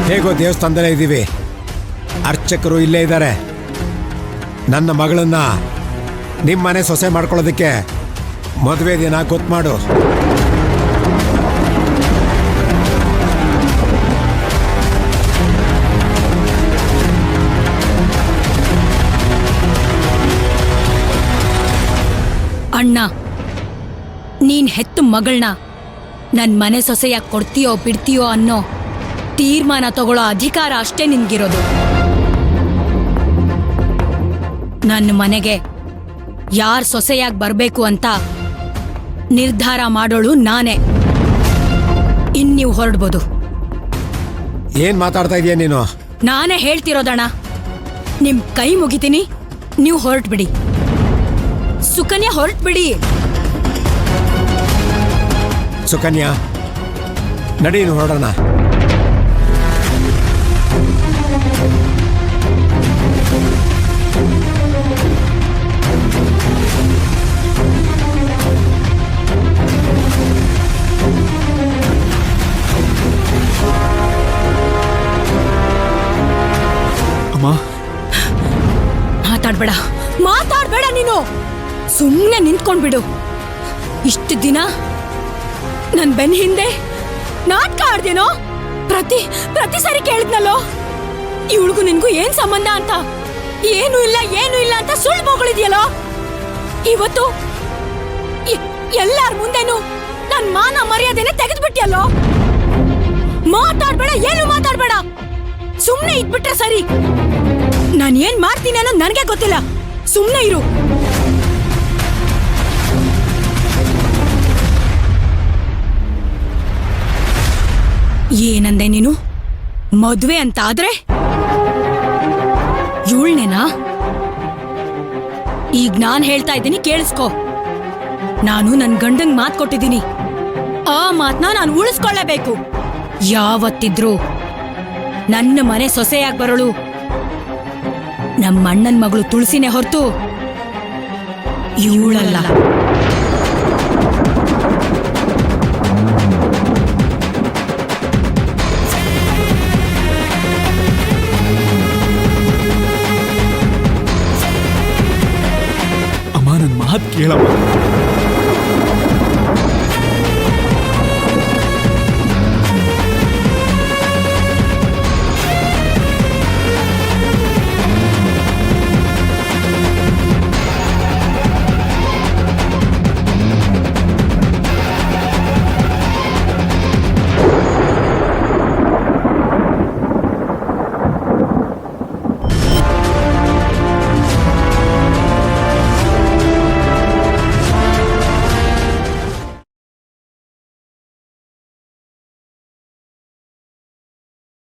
ಹೇಗೋ ದೇವಸ್ಥಾನದಲ್ಲೇ ಇದ್ದೀವಿ, ಅರ್ಚಕರು ಇಲ್ಲೇ ಇದ್ದಾರೆ. ನನ್ನ ಮಗಳನ್ನ ನಿಮ್ಮನೆ ಸೊಸೆ ಮಾಡ್ಕೊಳ್ಳೋದಕ್ಕೆ ಮದುವೆ ದಿನ ಗೊತ್ತು ಮಾಡು. ಅಣ್ಣ, ನೀನ್ ಹೆತ್ತು ಮಗಳನ್ನ ನನ್ ಮನೆ ಸೊಸೆಯಾಗಿ ಕೊಡ್ತೀಯೋ ಬಿಡ್ತೀಯೋ ಅನ್ನೋ ತೀರ್ಮಾನ ತಗೊಳ್ಳೋ ಅಧಿಕಾರ ಅಷ್ಟೇ ನಿನ್ಗಿರೋದು. ನನ್ನ ಮನೆಗೆ ಯಾರ್ ಸೊಸೆಯಾಗಿ ಬರ್ಬೇಕು ಅಂತ ನಿರ್ಧಾರ ಮಾಡೋಳು ನಾನೇ. ಇನ್ ನೀವು ಹೊರಡ್ಬೋದು. ಏನ್ ಮಾತಾಡ್ತಾ ಇದೀಯ ನೀನು? ನಾನೇ ಹೇಳ್ತಿರೋದಣ್ಣ. ನಿಮ್ ಕೈ ಮುಗಿತೀನಿ, ನೀವು ಹೊರಟ್ಬಿಡಿ. ಸುಕನ್ಯಾ, ಹೊರಟ್ಬಿಡಿ. ಸುಕನ್ಯಾ, ನಡಿ ಹೊರಡೋಣ. ಮಾತಾಡ್ಬೇಡ, ಮಾತಾಡ್ಬೇಡ. ನೀನು ಸುಮ್ಮನೆ ನಿಂತ್ಕೊಂಡ್ಬಿಡು. ಇಷ್ಟು ದಿನ ನನ್ ಬೆನ್ ಹಿಂದೆ ನಾಟಕ ಆಡ್ದೇನೋ? ಪ್ರತಿ ಸರಿ ಕೇಳಿದ್ನಲ್ಲೋ, ಇವಳಿಗೂ ನಿನ್ಗೂ ಏನ್ ಸಂಬಂಧ ಅಂತ. ಏನು ಇಲ್ಲ ಅಂತ ಸುಳ್ಳು ಬೋಗಳಿದ್ಯಲ್ಲೋ. ಇವತ್ತು ಎಲ್ಲಾರ ಮುಂದೆನು ನನ್ ಮಾನ ಮರ್ಯಾದೆನೆ ತೆಗೆದ್ಬಿಟ್ಯಲ್ಲೋ. ಮಾತಾಡ್ಬೇಡ, ಏನು ಮಾತಾಡ್ಬೇಡ. ಸುಮ್ನೆ ಇದ್ಬಿಟ್ರೆ ಸರಿ. ನಾನು ಏನ್ ಮಾಡ್ತೀನಿ ಅನ್ನೋದು ನನಗೆ ಗೊತ್ತಿಲ್ಲ. ಸುಮ್ನೆ ಇರು. ಏನಂದೆ ನೀನು? ಮದ್ವೆ ಅಂತ ಆದ್ರೆ ಇವಳನೇನಾ? ಈಗ ನಾನ್ ಹೇಳ್ತಾ ಇದ್ದೀನಿ, ಕೇಳಿಸ್ಕೊ. ನಾನು ನನ್ ಗಂಡಂಗ್ ಮಾತ್ ಕೊಟ್ಟಿದ್ದೀನಿ. ಆ ಮಾತ್ನ ನಾನು ಉಳಿಸ್ಕೊಳ್ಳೇಬೇಕು. ಯಾವತ್ತಿದ್ರು ನನ್ನ ಮನೆ ಸೊಸೆಯಾಗಿ ಬರೋಳು ನಮ್ಮ ಅಣ್ಣನ್ ಮಗಳು ತುಳಸಿನೇ ಹೊರತು ಇವಳಲ್ಲ. ಅಮ್ಮ, ನನ್ನ ಮಾತು ಕೇಳಮ್ಮ.